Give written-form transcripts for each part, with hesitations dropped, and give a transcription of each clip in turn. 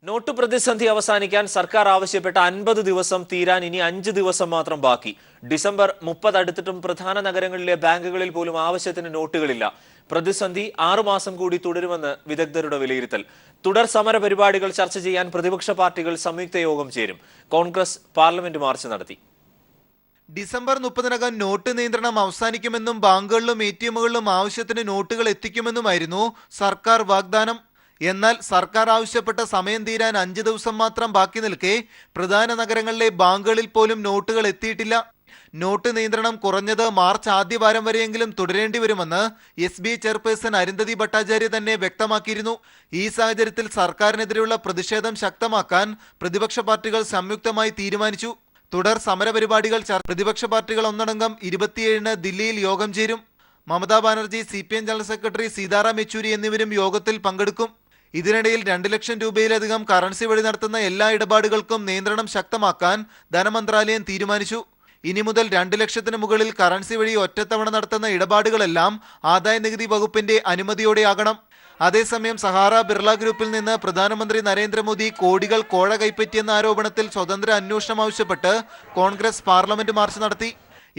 Not പ്രതിസന്ധി അവസാനിക്കാൻ സർക്കാർ ആവശ്യപ്പെട്ട 50 ദിവസം തീരാൻ ഇനി 5 ദിവസം മാത്രം ബാക്കി. ഡിസംബർ 30 അടുത്തിട്ടും പ്രധാന നഗരങ്ങളിലെ ബാങ്കുകളിൽ പോലും ആവശ്യത്തിന് നോട്ടുകളില്ല. പ്രതിസന്ധി 6 മാസം കൂടി തുടരുമെന്ന് വിദഗ്ധരുടെ വിലയിരുത്തൽ. തുടർ സമര പരിപാടികൾ ചർച്ച ചെയ്യാൻ പ്രതിപക്ഷ പാർട്ടികൾ സംയുക്ത യോഗം ചേരും. കോൺഗ്രസ് പാർലമെന്റ് മാർച്ച് നടത്തി. ഡിസംബർ 30-നകം നോട്ട് നിയന്ത്രണം അവസാനിക്കുമെന്നും ബാങ്കുകളിലും എടിഎമ്മുകളിലും ആവശ്യത്തിന് നോട്ടുകൾ എത്തിക്കുമെന്നുമായിരുന്നു സർക്കാർ വാഗ്ദാനം. എന്നാൽ സർക്കാർ ആവശ്യപ്പെട്ട സമയം തീരാൻ 5 ദിവസം മാത്രം ബാക്കി നിൽക്കെ പ്രധാന നഗരങ്ങളിലെ ബാങ്കുകളിൽ പോലും നോട്ടുകൾ എത്തിയിട്ടില്ല. നോട്ട് നിയന്ത്രണം കുറഞ്ഞത് മാർച്ച് ആദ്യവാരം വരെയെങ്കിലും തുടരേണ്ടി വരുമെന്ന് SBI ചെയർപേഴ്സൺ അരുന്ധതി ഭട്ടാചാര്യ തന്നെ വ്യക്തമാക്കിയിരുന്നു. ഈ സാഹചര്യത്തിൽ സർക്കാരിനെതിരെയുള്ള പ്രതിഷേധം ശക്തമാക്കാൻ പ്രതിപക്ഷ പാർട്ടികൾ സംയുക്തമായി തീരുമാനിച്ചു. തുടർ സമരപരിപാടികൾ പ്രതിപക്ഷ പാർട്ടികൾ ഒന്നടങ്കം 27-ന് ദില്ലിയിൽ യോഗം ചേരും. Mamata Banerjee, CPM general secretary Sitaram Yechury എന്നിവരും യോഗത്തിൽ പങ്കെടുക്കും. ഇതിനിടയിൽ 2 ലക്ഷം രൂപയിലധികം കറൻസി വഴി നടത്തുന്ന എല്ലാ ഇടപാടുകൾക്കും നിയന്ത്രണം ശക്തമാക്കാൻ ധനമന്ത്രാലയം തീരുമാനിച്ചു. ഇനി മുതൽ 2 ലക്ഷത്തിന് മുകളിൽ കറൻസി വഴി ഒറ്റത്തവണ നടത്തുന്ന ഇടപാടുകളെല്ലാം ആദായനികുതി വകുപ്പിന്റെ അനുമതിയോടെയാകണം. അതേസമയം സഹാറ ബിർള ഗ്രൂപ്പിൽ നിന്ന് പ്രധാനമന്ത്രി നരേന്ദ്രമോദി കോടികൾ കോഴ കൈപ്പറ്റിയെന്ന ആരോപണത്തിൽ സ്വതന്ത്ര അന്വേഷണം ആവശ്യപ്പെട്ട് കോൺഗ്രസ് പാർലമെന്റ് മാർച്ച് നടത്തി.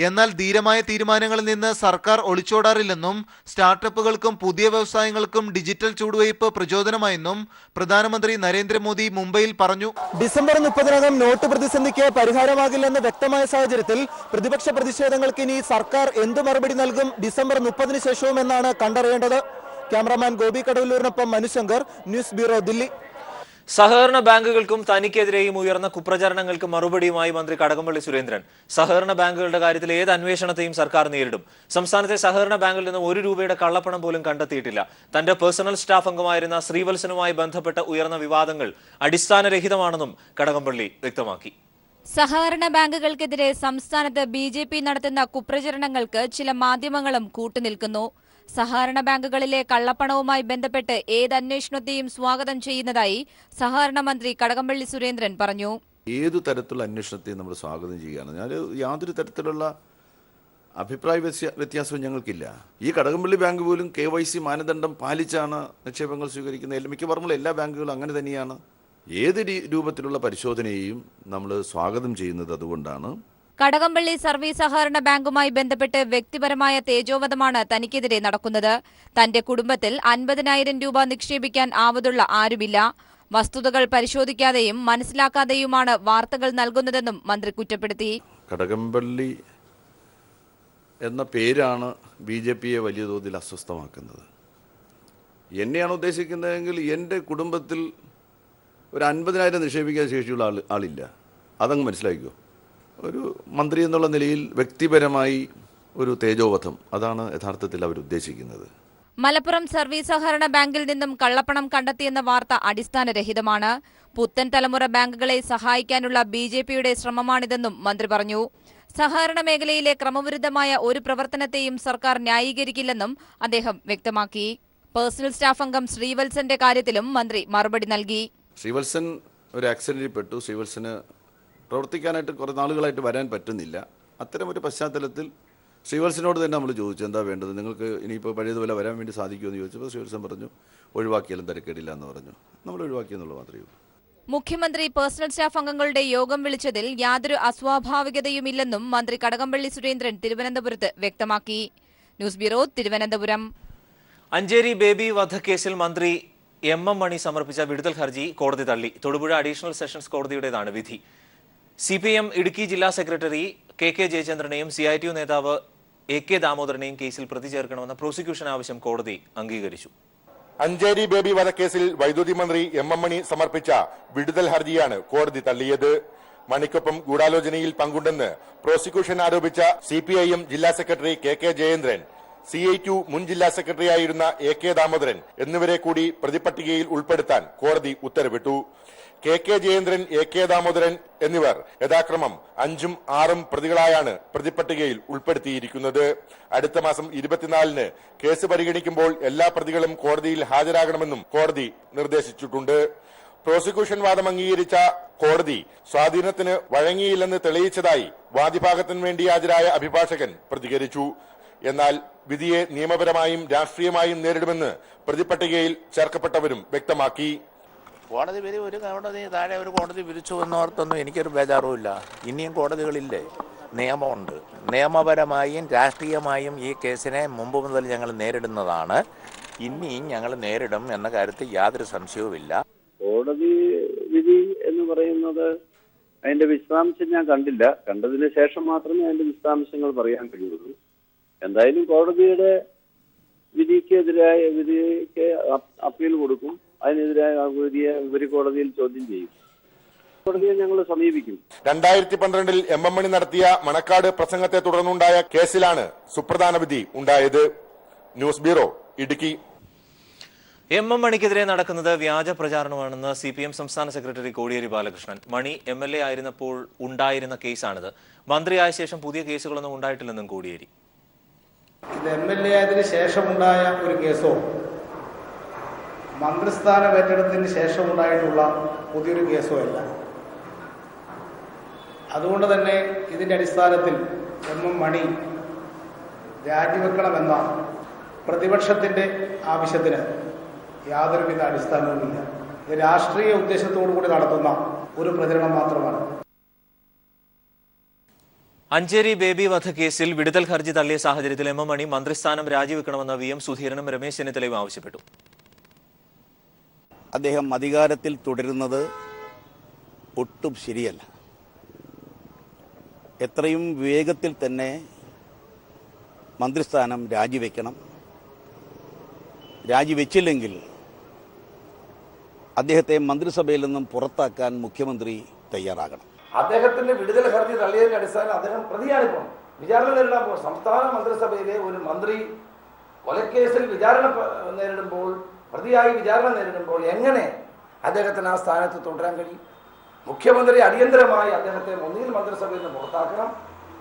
എന്നാൽ ധീരമായ തീരുമാനങ്ങളിൽ നിന്ന് സർക്കാർ ഒളിച്ചോടാറില്ലെന്നും സ്റ്റാർട്ടപ്പുകൾക്കും പുതിയ വ്യവസായങ്ങൾക്കും ഡിജിറ്റൽ ചുവടുവയ്പ് പ്രചോദനമായെന്നും പ്രധാനമന്ത്രി നരേന്ദ്രമോദി മുംബൈയിൽ പറഞ്ഞു. ഡിസംബർ 30-നകം നോട്ട് പ്രതിസന്ധിക്ക് പരിഹാരമാകില്ലെന്ന് വ്യക്തമായ സാഹചര്യത്തിൽ പ്രതിപക്ഷ പ്രതിഷേധങ്ങൾക്ക് ഇനി സർക്കാർ എന്ത് മറുപടി നൽകും ഡിസംബർ 30-ന് ശേഷവും എന്നാണ് കണ്ടറിയേണ്ടത്. ക്യാമറാമാൻ ഗോപി കടവല്ലൂരിനൊപ്പം മനുശങ്കർ, ന്യൂസ് ബ്യൂറോ, ദില്ലി. സഹകരണ ബാങ്കുകൾക്കും തനിക്കെതിരെയും ഉയർന്ന കുപ്രചരണങ്ങൾക്ക് മറുപടിയുമായി മന്ത്രി കടകംപള്ളി സുരേന്ദ്രൻ. സഹകരണ ബാങ്കുകളുടെ കാര്യത്തിൽ ഏത് അന്വേഷണത്തെയും സർക്കാർ നേരിടും. സംസ്ഥാനത്തെ സഹകരണ ബാങ്കിൽ നിന്നും 1 രൂപയുടെ കള്ളപ്പണം പോലും കണ്ടെത്തിയിട്ടില്ല. തന്റെ പേഴ്സണൽ സ്റ്റാഫ് അംഗമായിരുന്ന ശ്രീവത്സനുമായി ബന്ധപ്പെട്ട ഉയർന്ന വിവാദങ്ങൾ അടിസ്ഥാനരഹിതമാണെന്നും കടകംപള്ളി വ്യക്തമാക്കി. സഹകരണ ബാങ്കുകൾക്കെതിരെ സംസ്ഥാനത്ത് BJP നടത്തുന്ന കുപ്രചരണങ്ങൾക്ക് ചില മാധ്യമങ്ങളും കൂട്ടുനിൽക്കുന്നു. സഹകരണ ബാങ്കുകളിലെ കള്ളപ്പണവുമായി ബന്ധപ്പെട്ട് ഏത് അന്വേഷണത്തെയും സ്വാഗതം ചെയ്യുന്നതായി സഹകരണ മന്ത്രി കടകംപള്ളി സുരേന്ദ്രൻ പറഞ്ഞു. ഏതു തരത്തിലുള്ള അന്വേഷണത്തെയും നമ്മൾ സ്വാഗതം ചെയ്യുകയാണ്. യാതൊരു തരത്തിലുള്ള അഭിപ്രായ വ്യത്യാസവും ഞങ്ങൾക്കില്ല. ഈ കടകംപള്ളി ബാങ്ക് പോലും KYC മാനദണ്ഡം പാലിച്ചാണ് നിക്ഷേപങ്ങൾ സ്വീകരിക്കുന്നത്. മിക്കവാറും എല്ലാ ബാങ്കുകളും അങ്ങനെ തന്നെയാണ്. ഏത് രൂപത്തിലുള്ള പരിശോധനയെയും നമ്മൾ സ്വാഗതം ചെയ്യുന്നത് അതുകൊണ്ടാണ്. കടകംപള്ളി സർവീസ് സഹകരണ ബാങ്കുമായി ബന്ധപ്പെട്ട് വ്യക്തിപരമായ തേജോവധമാണ് തനിക്കെതിരെ നടക്കുന്നത്. തന്റെ കുടുംബത്തിൽ 50,000 രൂപ നിക്ഷേപിക്കാൻ ആവതുള്ള ആരുമില്ല. വസ്തുതകൾ പരിശോധിക്കാതെയും മനസ്സിലാക്കാതെയുമാണ് വാർത്തകൾ നൽകുന്നതെന്നും മന്ത്രി കുറ്റപ്പെടുത്തി. കടകംപള്ളി എന്ന പേരാണ് BJPയെ വലിയ തോതിൽ അസ്വസ്ഥമാക്കുന്നത്. എന്നെയാണ് ഉദ്ദേശിക്കുന്നതെങ്കിൽ എൻ്റെ കുടുംബത്തിൽ ഒരു 50,000 നിക്ഷേപിക്കാൻ ശേഷിയുള്ള ആളില്ല. അതങ്ങ് മനസ്സിലാക്കിക്കോ. ഒരു മന്ത്രി എന്നുള്ള നിലയിൽ വ്യക്തിപരമായി ഒരു തേജോവധം, അതാണ് യഥാർത്ഥത്തിൽ അവർ ഉദ്ദേശിക്കുന്നത്. മലപ്പുറം സർവീസ് സഹകരണ ബാങ്കിൽ നിന്നും കള്ളപ്പണം കണ്ടെത്തിയെന്ന വാർത്ത അടിസ്ഥാനരഹിതമാണ്. പുത്തൻ തലമുറ ബാങ്കുകളെ സഹായിക്കാനുള്ള BJPയുടെ ശ്രമമാണിതെന്നും മന്ത്രി പറഞ്ഞു. സഹകരണ മേഖലയിലെ ക്രമവിരുദ്ധമായ ഒരു പ്രവർത്തനത്തെയും സർക്കാർ ന്യായീകരിക്കില്ലെന്നും അദ്ദേഹം വ്യക്തമാക്കി. പേഴ്സണൽ സ്റ്റാഫ് അംഗം ശ്രീവത്സന്റെ കാര്യത്തിലും മന്ത്രി മറുപടി നൽകി. ശ്രീവത്സൻ ഒരു ആക്സിഡന്റിൽ പെട്ടു. ശ്രീവത്സന് പ്രവർത്തിക്കാനായിട്ട് കുറേ നാളുകളായിട്ട് വരാൻ പറ്റുന്നില്ല. അത്തരമൊരു പശ്ചാത്തലത്തിൽ ശ്രീവത്സനോട് തന്നെ നമ്മൾ ചോദിച്ചു, എന്താ വേണ്ടത്, നിങ്ങൾക്ക് ഇനിയിപ്പോൾ പഴയതുപോലെ വരാൻ വേണ്ടി സാധിക്കുമെന്ന് ചോദിച്ചപ്പോൾ ശ്രീവത്സൻ പറഞ്ഞു, ഒഴിവാക്കിയാലും തിരക്കേടില്ല എന്ന് പറഞ്ഞു. നമ്മൾ ഒഴിവാക്കിയെന്നുള്ളത് മാത്രമേ ഉള്ളൂ. മുഖ്യമന്ത്രി പേഴ്സണൽ സ്റ്റാഫ് അംഗങ്ങളുടെ യോഗം വിളിച്ചതിൽ യാതൊരു അസ്വാഭാവികതയുമില്ലെന്നും മന്ത്രി കടകംപള്ളി സുരേന്ദ്രൻ തിരുവനന്തപുരത്ത് വ്യക്തമാക്കി. News bureau, Thiruvananthapuram. അഞ്ചേരി ബേബി വധക്കേസിൽ മന്ത്രി MM മണി സമർപ്പിച്ച വിടുതൽ ഹർജി കോടതി തള്ളി. തൊടുപുഴ അഡീഷണൽ സെഷൻസ് കോടതിയുടേതാണ് വിധി. CPM ഇടുക്കി ജില്ലാ സെക്രട്ടറി KK ജയചന്ദ്രനെയും CITU നേതാവ് AK ദാമോദരനെയും കേസിൽ പ്രതി ചേർക്കണമെന്ന പ്രോസിക്യൂഷൻ ആവശ്യം കോടതി അംഗീകരിച്ചു. അഞ്ചേരി ബേബി വധക്കേസിൽ വൈദ്യുതി മന്ത്രി MM മണി സമർപ്പിച്ച വിടുതൽ ഹർജിയാണ് കോടതി തള്ളിയത്. മണിക്കൊപ്പം ഗൂഢാലോചനയിൽ പങ്കുണ്ടെന്ന് പ്രോസിക്യൂഷൻ ആരോപിച്ച CPIM ജില്ലാ സെക്രട്ടറി KK ജയേന്ദ്രൻ, CITU മുൻ ജില്ലാ സെക്രട്ടറിയായിരുന്ന AK ദാമോദരൻ എന്നിവരെ കൂടി പ്രതിപട്ടികയിൽ ഉൾപ്പെടുത്താൻ കോടതി ഉത്തരവിട്ടു. KK ജയേന്ദ്രൻ, AK ദാമോദരൻ എന്നിവർ യഥാക്രമം 5ഉം 6ഉം പ്രതികളായാണ് പ്രതിപട്ടികയിൽ ഉൾപ്പെടുത്തിയിരിക്കുന്നത്. അടുത്ത മാസം 24-ന് കേസ് പരിഗണിക്കുമ്പോൾ എല്ലാ പ്രതികളും കോടതിയിൽ ഹാജരാകണമെന്നും കോടതി നിർദ്ദേശിച്ചിട്ടുണ്ട്. പ്രോസിക്യൂഷൻ വാദം അംഗീകരിച്ച കോടതി സ്വാധീനത്തിന് വഴങ്ങിയില്ലെന്ന് തെളിയിച്ചതായി വാദിഭാഗത്തിന് വേണ്ടി ഹാജരായ അഭിഭാഷകൻ പ്രതികരിച്ചു. എന്നാൽ വിധിയെ നിയമപരമായും രാഷ്ട്രീയമായും നേരിടുമെന്ന് പ്രതിപട്ടികയിൽ ചേർക്കപ്പെട്ടവരും വ്യക്തമാക്കി. കോടതി വിധി ഒരു കോടതി താഴെ ഒരു കോടതി വിധിച്ചു എന്നോർത്തൊന്നും എനിക്കൊരു ബേജാറുമില്ല. ഇനിയും കോടതികളില്ലേ, നിയമമുണ്ട്. നിയമപരമായും രാഷ്ട്രീയമായും ഈ കേസിനെ മുമ്പ് മുതൽ ഞങ്ങൾ നേരിടുന്നതാണ്. ഇനിയും ഞങ്ങൾ നേരിടും എന്ന കാര്യത്തിൽ യാതൊരു സംശയവുമില്ല. കോടതി വിധി എന്ന് പറയുന്നത് അതിന്റെ വിശദാംശം ഞാൻ കണ്ടില്ല. കണ്ടതിന് ശേഷം മാത്രമേ അതിന്റെ വിശദാംശങ്ങൾ പറയാൻ കഴിയുള്ളൂ. എന്തായാലും കോടതിയുടെ വിധിക്ക് അപ്പീൽ കൊടുക്കും. അതിനെതിരായ വിധിയെ ഉപരികോടതിയിൽ ചോദ്യം ചെയ്യും. കോടതിയെ ഞങ്ങൾ സമീപിക്കും. 2012 എം മണി നടത്തിയ മണക്കാട് പ്രസംഗത്തെ തുടർന്നുണ്ടായ കേസിലാണ് സുപ്രധാന വിധി ഉണ്ടായത്. News bureau, Idukki. എം മണിക്കെതിരെ നടക്കുന്നത് വ്യാജ പ്രചാരണമാണെന്ന് CPM സംസ്ഥാന സെക്രട്ടറി കോടിയേരി ബാലകൃഷ്ണൻ. മണി MLA ആയിരുന്നപ്പോൾ ഉണ്ടായിരുന്ന കേസാണിത്. മന്ത്രിയായ ശേഷം പുതിയ കേസുകളൊന്നും ഉണ്ടായിട്ടില്ലെന്നും കോടിയേരി. ഇത് MLA ആയതിനു ശേഷമുണ്ടായ ഒരു കേസോ മന്ത്രിസ്ഥാനം ഏറ്റെടുത്തതിന് ശേഷമുണ്ടായിട്ടുള്ള പുതിയൊരു കേസോ അല്ല. അതുകൊണ്ട് തന്നെ ഇതിൻ്റെ അടിസ്ഥാനത്തിൽ മണി രാജിവെക്കണമെന്ന പ്രതിപക്ഷത്തിൻ്റെ ആവശ്യത്തിന് യാതൊരുവിധ അടിസ്ഥാനവുമില്ല. ഇത് രാഷ്ട്രീയ ഉദ്ദേശത്തോടു കൂടി നടത്തുന്ന ഒരു പ്രചരണം മാത്രമാണ്. അഞ്ചേരി ബേബി വധക്കേസിൽ വിടുതൽ ഹർജി തള്ളിയ സാഹചര്യത്തിൽ എം മണി മന്ത്രിസ്ഥാനം രാജിവെക്കണമെന്ന് VM സുധീരനും രമേശ് ചെന്നിത്തലയും ആവശ്യപ്പെട്ടു. അദ്ദേഹം അധികാരത്തിൽ തുടരുന്നത് ഒട്ടും ശരിയല്ല. എത്രയും വേഗത്തിൽ തന്നെ മന്ത്രിസ്ഥാനം രാജിവെക്കണം. രാജിവെച്ചില്ലെങ്കിൽ അദ്ദേഹത്തെ മന്ത്രിസഭയിൽ നിന്നും പുറത്താക്കാൻ മുഖ്യമന്ത്രി തയ്യാറാകണം. അദ്ദേഹത്തിന്റെ വിടുതൽ ഹർജി തള്ളിയതിന്റെ അടിസ്ഥാനം അദ്ദേഹം പ്രതിയാണിപ്പോൾ വിചാരണ നേരിടാൻ പോകും. സംസ്ഥാന മന്ത്രിസഭയിലെ ഒരു മന്ത്രി കൊലക്കേസിൽ വിചാരണ നേരിടുമ്പോൾ, പ്രതിയായി വിചാരണ നേരിടുമ്പോൾ എങ്ങനെ അദ്ദേഹത്തിന് ആ സ്ഥാനത്ത് തുടരാൻ കഴിയും? മുഖ്യമന്ത്രി അടിയന്തരമായി അദ്ദേഹത്തെ ഒന്നുകിൽ മന്ത്രിസഭയിൽ നിന്ന് പുറത്താക്കണം,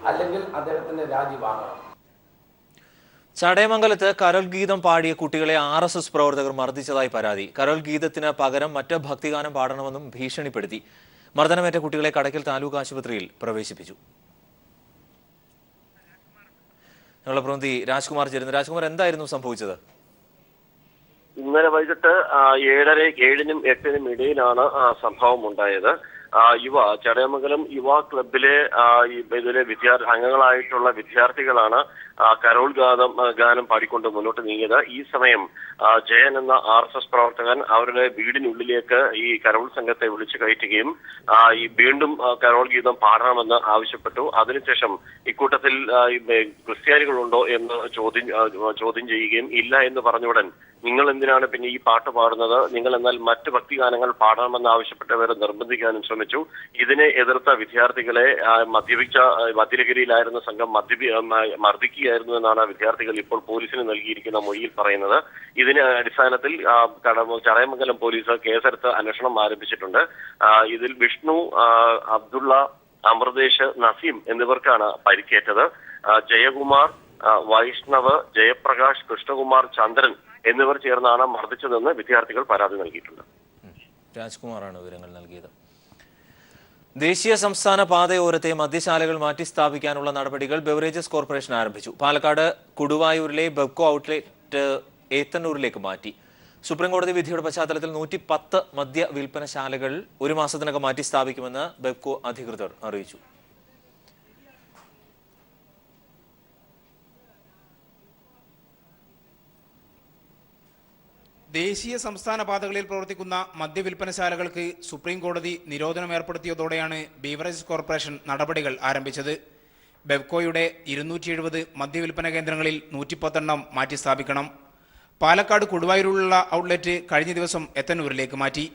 അല്ലെങ്കിൽ അദ്ദേഹത്തിന്റെ രാജി വാങ്ങണം. ചടയമംഗലത്ത് കരോൾ ഗീതം പാടിയ കുട്ടികളെ RSS പ്രവർത്തകർ മർദ്ദിച്ചതായി പരാതി. കരോൾ ഗീതത്തിന് പകരം മറ്റ് ഭക്തിഗാനം പാടണമെന്നും ഭീഷണിപ്പെടുത്തി. മർദ്ദനമേറ്റ കുട്ടികളെ കടയ്ക്കൽ താലൂക്ക് ആശുപത്രിയിൽ പ്രവേശിപ്പിച്ചു. ഞങ്ങളുടെ പ്രതിനിധി രാജ്കുമാർ ചേരുന്നു. രാജ്കുമാർ, എന്തായിരുന്നു സംഭവിച്ചത്? ഇന്നലെ വൈകിട്ട് 7:30, 8 ഇടയിലാണ് സംഭവം ഉണ്ടായത്. ചടയമംഗലം യുവ ക്ലബിലെ ഇതിലെ അംഗങ്ങളായിട്ടുള്ള വിദ്യാർത്ഥികളാണ് കരോൾ ഗാനം പാടിക്കൊണ്ട് മുന്നോട്ട് നീങ്ങിയത്. ഈ സമയം ജയൻ എന്ന RSS പ്രവർത്തകൻ അവരുടെ വീടിനുള്ളിലേക്ക് ഈ കരോൾ സംഘത്തെ വിളിച്ചു കയറ്റുകയും വീണ്ടും കരോൾ ഗീതം പാടണമെന്ന് ആവശ്യപ്പെട്ടു. അതിനുശേഷം ഇക്കൂട്ടത്തിൽ ക്രിസ്ത്യാനികളുണ്ടോ എന്ന് ചോദ്യം ചെയ്യുകയും ഇല്ല എന്ന് പറഞ്ഞുടൻ നിങ്ങൾ എന്തിനാണ് പിന്നെ ഈ പാട്ട് പാടുന്നത്, നിങ്ങൾ എന്നാൽ മറ്റ് ഭക്തിഗാനങ്ങൾ പാടണമെന്ന് ആവശ്യപ്പെട്ടവരെ നിർബന്ധിക്കാനും ശ്രമിച്ചു. ഇതിനെ എതിർത്ത വിദ്യാർത്ഥികളെ മദ്യലഹരിയിലായിരുന്ന സംഘം മർദ്ദിക്കുകയായിരുന്നു എന്നാണ് വിദ്യാർത്ഥികൾ ഇപ്പോൾ പോലീസിന് നൽകിയിരിക്കുന്ന മൊഴിയിൽ പറയുന്നത്. ഇതിന് അടിസ്ഥാനത്തിൽ ചടയമംഗലം പോലീസ് കേസെടുത്ത് അന്വേഷണം ആരംഭിച്ചിട്ടുണ്ട്. ഇതിൽ വിഷ്ണു, അബ്ദുള്ള, അമൃതേഷ്, നസീം എന്നിവർക്കാണ് പരിക്കേറ്റത്. ജയകുമാർ, വൈഷ്ണവ്, ജയപ്രകാശ്, കൃഷ്ണകുമാർ, ചന്ദ്രൻ എന്നിവർ ചേർന്നാണ് മർദ്ദിച്ചതെന്ന് വിദ്യാർത്ഥികൾ പരാതി നൽകിയിട്ടുണ്ട്. രാജ്കുമാറാണ് വിവരങ്ങൾ നൽകിയത്. ദേശീയ സംസ്ഥാന പാതയോരത്തെ മദ്യശാലകൾ മാറ്റി സ്ഥാപിക്കാനുള്ള നടപടികൾ ബെവറേജസ് കോർപ്പറേഷൻ ആരംഭിച്ചു. പാലക്കാട് കുടുവായൂരിലെ ബെവ്കോ ഔട്ട്ലെറ്റ് ഏത്തന്നൂരിലേക്ക് മാറ്റി. സുപ്രീംകോടതി വിധിയുടെ പശ്ചാത്തലത്തിൽ 110 മദ്യ വിൽപ്പനശാലകൾ ഒരു മാസത്തിനകം മാറ്റി സ്ഥാപിക്കുമെന്ന് ബെവ്കോ അധികൃതർ അറിയിച്ചു. ദേശീയ സംസ്ഥാന പാതകളിൽ പ്രവർത്തിക്കുന്ന മദ്യവിൽപ്പനശാലകൾക്ക് സുപ്രീം കോടതി നിരോധനം ഏർപ്പെടുത്തിയതോടെയാണ് ബീവറേജസ് കോർപ്പറേഷൻ നടപടികൾ ആരംഭിച്ചത്. ബെവ്കോയുടെ 270 മദ്യവിൽപ്പന കേന്ദ്രങ്ങളിൽ 110 മാറ്റി സ്ഥാപിക്കണം. പാലക്കാട് കൊടുവായൂരിലുള്ള ഔട്ട്ലെറ്റ് കഴിഞ്ഞ ദിവസം എത്തന്നൂരിലേക്ക് മാറ്റി.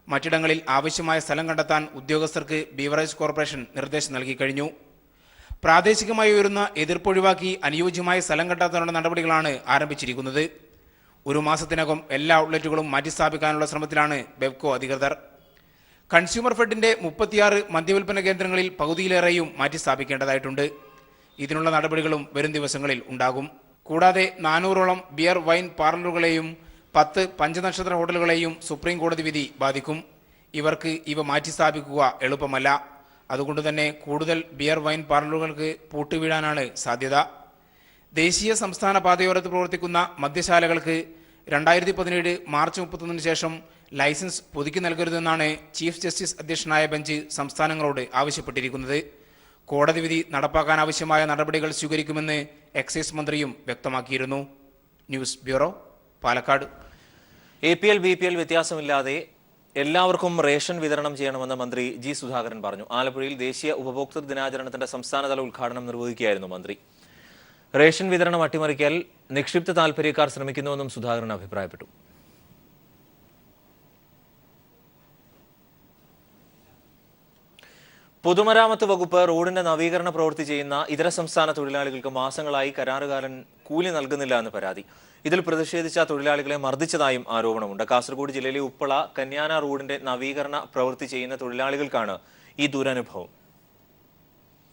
മറ്റിടങ്ങളിൽ ആവശ്യമായ സ്ഥലം കണ്ടെത്താൻ ഉദ്യോഗസ്ഥർക്ക് ബീവറേജസ് കോർപ്പറേഷൻ നിർദ്ദേശം നൽകി കഴിഞ്ഞു. പ്രാദേശികമായി ഉയരുന്ന എതിർപ്പൊഴിവാക്കി അനുയോജ്യമായ സ്ഥലം കണ്ടെത്താനുള്ള നടപടികളാണ് ആരംഭിച്ചിരിക്കുന്നത്. ഒരു മാസത്തിനകം എല്ലാ ഔട്ട്ലെറ്റുകളും മാറ്റിസ്ഥാപിക്കാനുള്ള ശ്രമത്തിലാണ് ബെവ്കോ അധികൃതർ. കൺസ്യൂമർ ഫെഡിന്റെ 36 മദ്യവിൽപ്പന കേന്ദ്രങ്ങളിൽ പകുതിയിലേറെയും മാറ്റിസ്ഥാപിക്കേണ്ടതായിട്ടുണ്ട്. ഇതിനുള്ള നടപടികളും വരും ദിവസങ്ങളിൽ ഉണ്ടാകും. കൂടാതെ 400ഓളം ബിയർ വൈൻ പാർലറുകളെയും 10 പഞ്ചനക്ഷത്ര ഹോട്ടലുകളെയും സുപ്രീം കോടതി വിധി ബാധിക്കും. ഇവർക്ക് ഇവ മാറ്റിസ്ഥാപിക്കുക എളുപ്പമല്ല. അതുകൊണ്ട് തന്നെ കൂടുതൽ ബിയർ വൈൻ പാർലറുകൾക്ക് പൂട്ടുവീഴാനാണ് സാധ്യത. ദേശീയ സംസ്ഥാന പാതയോരത്ത് പ്രവർത്തിക്കുന്ന മദ്യശാലകൾക്ക് 2017 മാർച്ച് 31 ശേഷം ലൈസൻസ് പുതുക്കി നൽകരുതെന്നാണ് ചീഫ് ജസ്റ്റിസ് അധ്യക്ഷനായ ബെഞ്ച് സംസ്ഥാനങ്ങളോട് ആവശ്യപ്പെട്ടിരിക്കുന്നത്. കോടതി വിധി നടപ്പാക്കാൻ ആവശ്യമായ നടപടികൾ സ്വീകരിക്കുമെന്ന് എക്സൈസ് മന്ത്രിയും വ്യക്തമാക്കിയിരുന്നു. News bureau, Palakkad. APL BPL വ്യത്യാസമില്ലാതെ എല്ലാവർക്കും റേഷൻ വിതരണം ചെയ്യണമെന്ന് മന്ത്രി ജി സുധാകരൻ പറഞ്ഞു. ആലപ്പുഴയിൽ ദേശീയ ഉപഭോക്തൃ ദിനാചരണത്തിന്റെ സംസ്ഥാനതല ഉദ്ഘാടനം നിർവഹിക്കുകയായിരുന്നു മന്ത്രി. റേഷൻ വിതരണം അട്ടിമറിക്കാൻ നിക്ഷിപ്ത താൽപര്യക്കാർ ശ്രമിക്കുന്നുവെന്നും സുധാകരൻ അഭിപ്രായപ്പെട്ടു. പൊതുമരാമത്ത് വകുപ്പ് റോഡിന്റെ നവീകരണ പ്രവൃത്തി ചെയ്യുന്ന ഇതര സംസ്ഥാന തൊഴിലാളികൾക്ക് മാസങ്ങളായി കരാറുകാരൻ കൂലി നൽകുന്നില്ല എന്ന് പരാതി. ഇതിൽ പ്രതിഷേധിച്ച തൊഴിലാളികളെ മർദ്ദിച്ചതായും ആരോപണമുണ്ട്. കാസർഗോഡ് ജില്ലയിലെ ഉപ്പള കന്യാന റോഡിന്റെ നവീകരണ പ്രവൃത്തി ചെയ്യുന്ന തൊഴിലാളികൾക്കാണ് ഈ ദുരനുഭവം.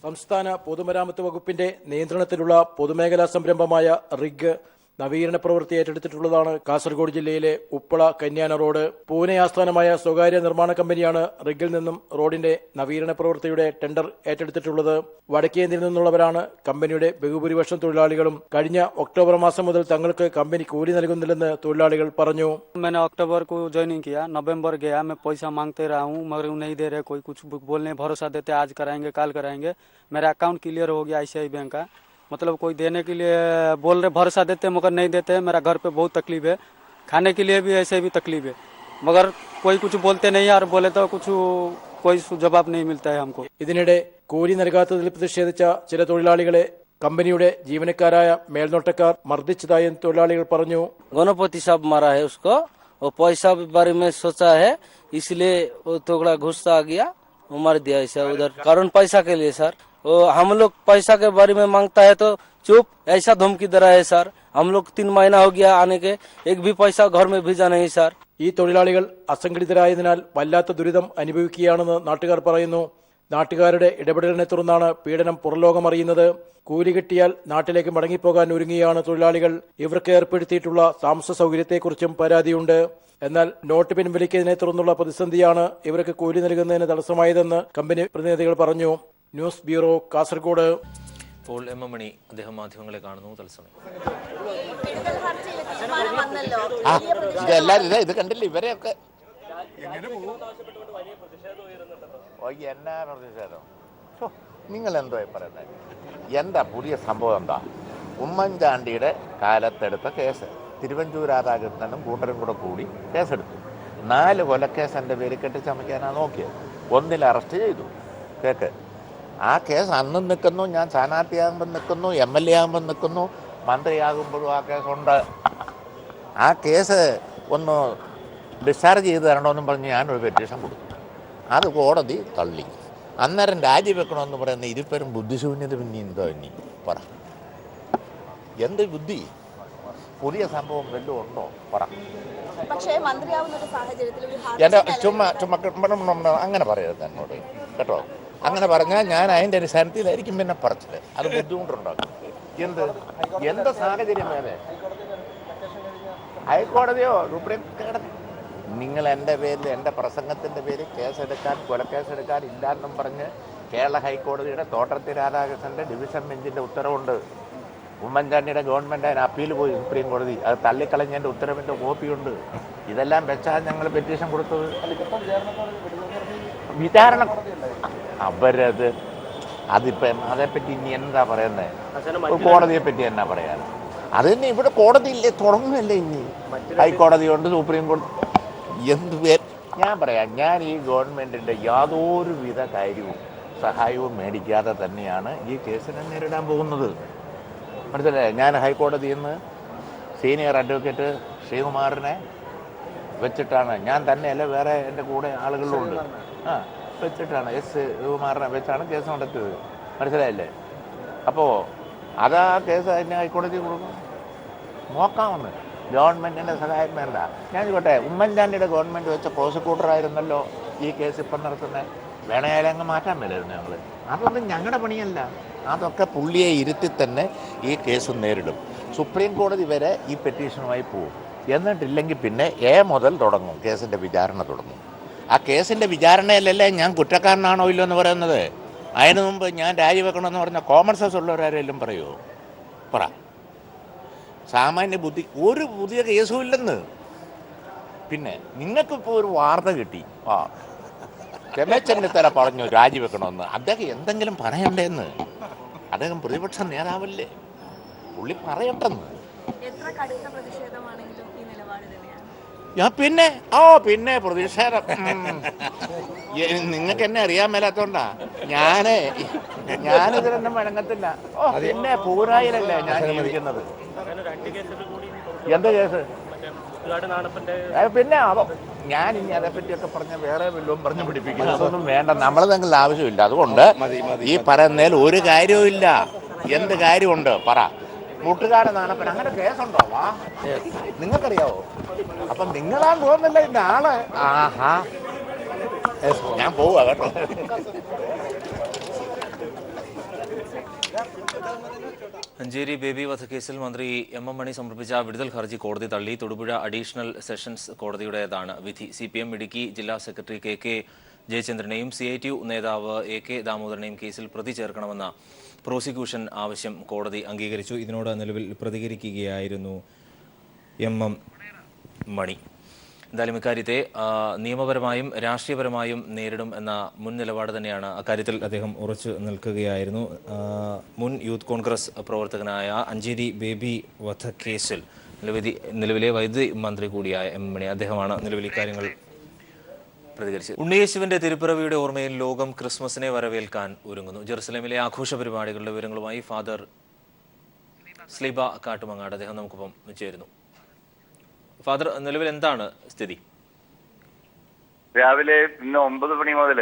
സംസ്ഥാന പൊതുമരാമത്ത് വകുപ്പിന്റെ നിയന്ത്രണത്തിലുള്ള പൊതുമേഖലാ സംരംഭമായ റിഗ് നവീകരണ പ്രവൃത്തി ഏറ്റെടുത്തിട്ടുള്ളതാണ് കാസർഗോഡ് ജില്ലയിലെ ഉപ്പള കന്യാന റോഡ്. പൂനെ ആസ്ഥാനമായ സ്വകാര്യ നിർമ്മാണ കമ്പനിയാണ് റിഗിൽ നിന്നും റോഡിന്റെ നവീകരണ പ്രവൃത്തിയുടെ ടെൻഡർ ഏറ്റെടുത്തിട്ടുള്ളത്. വടക്കേന്ത്യയിൽ നിന്നുള്ളവരാണ് കമ്പനിയുടെ ബഹുഭൂരിപക്ഷം തൊഴിലാളികളും. കഴിഞ്ഞ ഒക്ടോബർ മാസം മുതൽ തങ്ങൾക്ക് കമ്പനി കൂലി നൽകുന്നില്ലെന്ന് തൊഴിലാളികൾ പറഞ്ഞു. मैंने अक्टूबर को ज्वाइनिंग किया, नवंबर गया, मैं पैसा मांगते रहा हूँ मगर नहीं दे रहे, कोई कुछ बोलने भरोसा देते आज कराएंगे कल कराएंगे. मेरा अकाउंट क्लियर हो गया ICICI बैंक का, मतलब कोई देने के लिए बोल रहे भरोसा देते मगर नहीं देते. मेरा घर पे बहुत तकलीफ है, खाने के लिए भी ऐसे भी तकलीफ है मगर कोई कुछ बोलते नहीं और बोले तो कुछ कोई जवाब नहीं मिलता है हमको. ഇതിനിടെ കൂലി നൽകാത്തതിൽ പ്രതിഷേധിച്ച ചില തൊഴിലാളികളെ കമ്പനിയുടെ ജീവനക്കാരായ മേൽനോട്ടക്കാർ മർദ്ദിച്ചതായും തൊഴിലാളികൾ പറഞ്ഞു. गणपति साहब मारा है उसको, वो पैसा के बारे में सोचा है इसलिए वो थोड़ा गुस्सा आ गया, वो मार दिया ऐसा उधर, कारण पैसा के लिए सर. वो हम लोग पैसा के बारे में मांगता है तो चुप, ऐसा धमकी दे रहा है सर. हम लोग 3 महीना हो गया आने के, एक भी पैसा घर में भेजा नहीं सर. ഈ തൊഴിലാളികൾ അസംഘടിതരായതിനാൽ വല്ലാത്ത ദുരിതം അനുഭവിക്കുകയാണെന്ന് നാട്ടുകാർ പറയുന്നു. നാട്ടുകാരുടെ ഇടപെടലിനെ തുടർന്നാണ് പീഡനം പുറംലോകമറിയുന്നത്. കൂലി കിട്ടിയാൽ നാട്ടിലേക്ക് മടങ്ങിപ്പോകാൻ ഒരുങ്ങിയാണ് തൊഴിലാളികൾ. ഇവർക്ക് ഏർപ്പെടുത്തിയിട്ടുള്ള താമസ സൗകര്യത്തെക്കുറിച്ചും പരാതിയുണ്ട്. എന്നാൽ നോട്ട് പിൻവലിക്കുന്നതിനെ തുടർന്നുള്ള പ്രതിസന്ധിയാണ് ഇവർക്ക് കൂലി നൽകുന്നതിന് തടസ്സമായതെന്ന് കമ്പനി പ്രതിനിധികൾ പറഞ്ഞു. News bureau, Kasaragod. ഇപ്പോൾ M. മണി അദ്ദേഹം മാധ്യമങ്ങളെ കാണുന്നു തത്സമയം. ഇത് കണ്ടില്ല ഇവരെയൊക്കെ എന്നാ പ്രതിഷേധം. നിങ്ങൾ എന്തോ പറയുന്നത്? എന്താ പുതിയ സംഭവം? എന്താ ഉമ്മൻചാണ്ടിയുടെ കാലത്തെടുത്ത കേസ് തിരുവഞ്ചൂർ രാധാകൃഷ്ണനും കൂട്ടരും കൂടെ കൂടി കേസെടുത്തു. 4 കൊലക്കേസ് എൻ്റെ പേര് കെട്ടിച്ചമയ്ക്കാനാണ് നോക്കിയത്. 1 അറസ്റ്റ് ചെയ്തു. കേക്ക് ആ കേസ് അന്നും നിൽക്കുന്നു, ഞാൻ സ്ഥാനാർത്ഥിയാകുമ്പോൾ നിൽക്കുന്നു, MLA ആകുമ്പോൾ നിൽക്കുന്നു, മന്ത്രിയാകുമ്പോഴും ആ കേസുണ്ട്. ആ കേസ് ഒന്ന് ഡിസ്ചാർജ് ചെയ്ത് തരണമെന്നും പറഞ്ഞ് ഞാനൊരു പെറ്റീഷൻ കൊടുത്തു. അത് കോടതി തള്ളി. അന്നേരം രാജിവെക്കണമെന്ന് പറയുന്ന ഇരുപ്പരും ബുദ്ധിശൂന്യത പിന്നെ എന്തോ ഇനി പറ. എന്ത് ബുദ്ധി? പുതിയ സംഭവം വല്ലതും ഉണ്ടോ പറ. എൻ്റെ ചുമ്മാ അങ്ങനെ പറയരുത് എന്നോട് കേട്ടോ. അങ്ങനെ പറഞ്ഞാൽ ഞാൻ അതിൻ്റെ അടിസ്ഥാനത്തിലായിരിക്കും പിന്നെ പറച്ചത്. അത് ബുദ്ധിമുട്ടുണ്ടാക്കും. എന്ത് സാഹചര്യം വേറെ ഹൈക്കോടതിയോ സുപ്രീം കോടതി നിങ്ങൾ എൻ്റെ പേരിൽ എൻ്റെ പ്രസംഗത്തിൻ്റെ പേരിൽ കേസെടുക്കാൻ കൊലക്കേസെടുക്കാൻ ഇല്ലാന്നും പറഞ്ഞ് കേരള ഹൈക്കോടതിയുടെ തോട്ടത്തിൽ രാധാകൃഷ്ണൻ്റെ ഡിവിഷൻ ബെഞ്ചിൻ്റെ ഉത്തരവുണ്ട്. ഉമ്മൻചാണ്ടിയുടെ ഗവൺമെൻറ് അതിന് അപ്പീൽ പോയി സുപ്രീം കോടതി. അത് തള്ളിക്കളഞ്ഞതിൻ്റെ ഉത്തരവിൻ്റെ കോപ്പിയുണ്ട്. ഇതെല്ലാം വെച്ചാൽ ഞങ്ങൾ പെറ്റീഷൻ കൊടുത്തത്. വിചാരണ അവരത് അതിപ്പം അതേപ്പറ്റി ഇനി എന്താ പറയുന്നത്? കോടതിയെ പറ്റി എന്നാ പറയാൻ? അത് തന്നെ ഇവിടെ കോടതിയില്ലേ, തുടങ്ങുന്നല്ലേ ഇനി. ഹൈക്കോടതിയുണ്ട്, സുപ്രീം കോടതി. എന്തുപേർ ഞാൻ പറയാം, ഞാൻ ഈ ഗവൺമെൻറ്റിൻ്റെ യാതൊരുവിധ കാര്യവും സഹായവും മേടിക്കാതെ തന്നെയാണ് ഈ കേസിനെ നേരിടാൻ പോകുന്നത്. മനസ്സിലായേ? ഞാൻ ഹൈക്കോടതിയിൽ നിന്ന് സീനിയർ അഡ്വക്കേറ്റ് ശ്രീകുമാറിനെ വെച്ചിട്ടാണ്, ഞാൻ തന്നെയല്ല വേറെ എൻ്റെ കൂടെ ആളുകളുണ്ട്, വെച്ചിട്ടാണ് കുമാറിനെ വെച്ചാണ് കേസ് നടത്തിയത്. മനസ്സിലായില്ലേ? അപ്പോൾ അതാ കേസ് അതിന് ഹൈക്കോടതി കൊടുക്കും. നോക്കാമെന്ന്. ഗവൺമെൻറ്റിൻ്റെ സഹായം വേണ്ട. ഞാൻ ചോട്ടെ, ഉമ്മൻചാണ്ടിയുടെ ഗവൺമെൻറ് വെച്ച പ്രോസിക്യൂട്ടറായിരുന്നല്ലോ ഈ കേസ് ഇപ്പം നടത്തുന്നത്. വേണേലും അങ്ങ് മാറ്റാൻ മേലായിരുന്നു ഞങ്ങൾ. അതൊന്നും ഞങ്ങളുടെ പണിയല്ല. അതൊക്കെ പുള്ളിയെ ഇരുത്തി തന്നെ ഈ കേസ് നേരിടും. സുപ്രീം കോടതി വരെ ഈ പെറ്റീഷനുമായി പോവും. എന്നിട്ടില്ലെങ്കിൽ പിന്നെ മുതൽ തുടങ്ങും, കേസിൻ്റെ വിചാരണ തുടങ്ങും. ആ കേസിൻ്റെ വിചാരണയിലല്ലേ ഞാൻ കുറ്റക്കാരനാണോ ഇല്ലോ എന്ന് പറയുന്നത്. അതിനു മുമ്പ് ഞാൻ രാജിവെക്കണമെന്ന് പറഞ്ഞ കോമൺ സെൻസ് ഉള്ളവരാരെങ്കിലും പറയുമോ? പറ. സാമാന്യ ബുദ്ധി ഒരു പുതിയ കേസും ഇല്ലെന്ന്. പിന്നെ നിങ്ങൾക്കിപ്പോൾ ഒരു വാർത്ത കിട്ടി, രമേശ് ചെന്നിത്തല പറഞ്ഞു രാജിവെക്കണമെന്ന്. അദ്ദേഹം എന്തെങ്കിലും പറയണ്ടേന്ന്. അദ്ദേഹം പ്രതിപക്ഷ നേതാവല്ലേ, പുള്ളി പറയട്ടെന്ന്. പിന്നെ പ്രതിഷേധം നിങ്ങൾക്ക് എന്നെ അറിയാൻ മേലാത്തോണ്ടാ ഞാനിതിലൊന്നും വഴങ്ങത്തില്ല. പിന്നെ പൂരായിരല്ലേ ഞാൻ ജീവിക്കുന്നത്. എന്ത് കേസ്? പിന്നെ ഞാൻ ഇനി അതേപ്പറ്റിയൊക്കെ പറഞ്ഞ വേറെ വല്ലതും പറഞ്ഞു പിടിപ്പിക്കുന്നു. അതൊന്നും വേണ്ട, നമ്മൾ തമ്മിൽ ആവശ്യമില്ല. അതുകൊണ്ട് ഈ പറയുന്നതിൽ ഒരു കാര്യവും ഇല്ല. എന്ത് കാര്യമുണ്ട് പറ. മുട്ടുകാട് നാണപ്പൻ അങ്ങനെ കേസുണ്ടോ? വാ, നിങ്ങൾക്കറിയാവോ? അപ്പം നിങ്ങളാന്ന് തോന്നുന്നില്ല ഇതിന്റെ ആള്. ആഹാ, ഞാൻ പോവാ കേട്ടോ. അഞ്ചേരി ബേബി വധക്കേസിൽ മന്ത്രി എം എം മണി സമർപ്പിച്ച വിടുതൽ ഹർജി കോടതി തള്ളി. തൊടുപുഴ അഡീഷണൽ സെഷൻസ് കോടതിയുടേതാണ് വിധി. CPM ഇടുക്കി ജില്ലാ സെക്രട്ടറി KK ജയചന്ദ്രനെയും CITU നേതാവ് AK ദാമോദരനെയും കേസിൽ പ്രതി ചേർക്കണമെന്ന പ്രോസിക്യൂഷൻ ആവശ്യം കോടതി അംഗീകരിച്ചു. ഇതിനോട് നിലവിൽ പ്രതികരിക്കുകയായിരുന്നു MM മണി. എന്തായാലും ഇക്കാര്യത്തെ നിയമപരമായും രാഷ്ട്രീയപരമായും നേരിടും എന്ന മുൻ നിലപാട് തന്നെയാണ്. അക്കാര്യത്തിൽ അദ്ദേഹം ഉറച്ചു നിൽക്കുകയായിരുന്നു. മുൻ യൂത്ത് കോൺഗ്രസ് പ്രവർത്തകനായ അഞ്ചേരി ബേബി വധക്കേസിൽ നിലവിലെ വൈദ്യുതി മന്ത്രി കൂടിയായ M മണി, അദ്ദേഹമാണ് നിലവിൽ ഇക്കാര്യങ്ങൾ പ്രതികരിച്ചത്. ഉണ്ണിയേശുവിന്റെ തിരുപ്പിറവിയുടെ ഓർമ്മയിൽ ലോകം ക്രിസ്മസിനെ വരവേൽക്കാൻ ഒരുങ്ങുന്നു. ജെറുസലേമിലെ ആഘോഷ പരിപാടികളുടെ വിവരങ്ങളുമായി ഫാദർ സ്ലീബ കാട്ടുമങ്ങാട്, അദ്ദേഹം നമുക്കൊപ്പം ചേരുന്നു. ഫാദർ, നിലവിൽ എന്താണ് സ്ഥിതി? രാവിലെ ഇന്ന് 9 മണി മുതൽ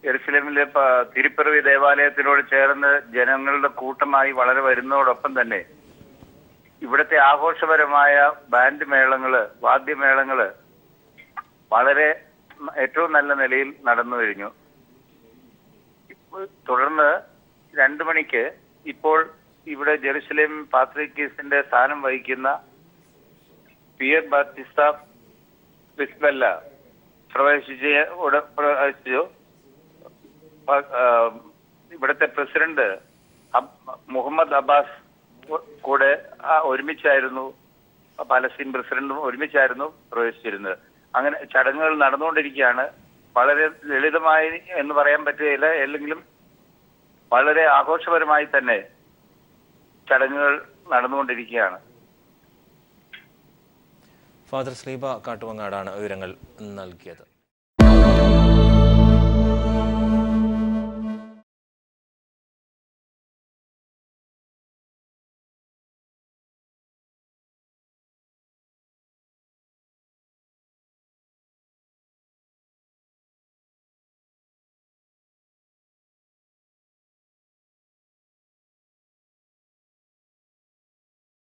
ജെറുസലേമിലെ തിരുപ്പിറവി ദേവാലയത്തിനോട് ചേർന്ന് ജനങ്ങളുടെ കൂട്ടമായി വളരെ വരുന്നതോടൊപ്പം തന്നെ ഇവിടുത്തെ ആഘോഷപരമായ ബാൻഡ് മേളങ്ങള്, വാദ്യമേളങ്ങള് വളരെ ഏറ്റവും നല്ല നിലയിൽ നടന്നു കഴിഞ്ഞു. തുടർന്ന് 2 മണിക്ക് ഇപ്പോൾ ഇവിടെ ജെറുസലേം പാത്രിക്കീസിന്റെ സ്ഥാനം വഹിക്കുന്ന പിയർ ബാപ്റ്റിസ്റ്റ ബിസ്ബല്ല പ്രവേശിച്ചു. ഇവിടുത്തെ പ്രസിഡന്റ് മുഹമ്മദ് അബ്ബാസ് കൂടെ ഒരുമിച്ചായിരുന്നു, പാലസ്തീൻ പ്രസിഡന്റും ഒരുമിച്ചായിരുന്നു പ്രവേശിച്ചിരുന്നത്. അങ്ങനെ ചടങ്ങുകൾ നടന്നുകൊണ്ടിരിക്കുകയാണ്. വളരെ ലളിതമായി എന്ന് പറയാൻ പറ്റുകയില്ല, അല്ലെങ്കിലും വളരെ ആഘോഷപരമായി തന്നെ ചടങ്ങുകൾ നടന്നുകൊണ്ടിരിക്കുകയാണ്. ഫാദർ സ്ലീബ കാട്ടുമങ്ങാടാണ് വിവരങ്ങൾ നൽകിയത്.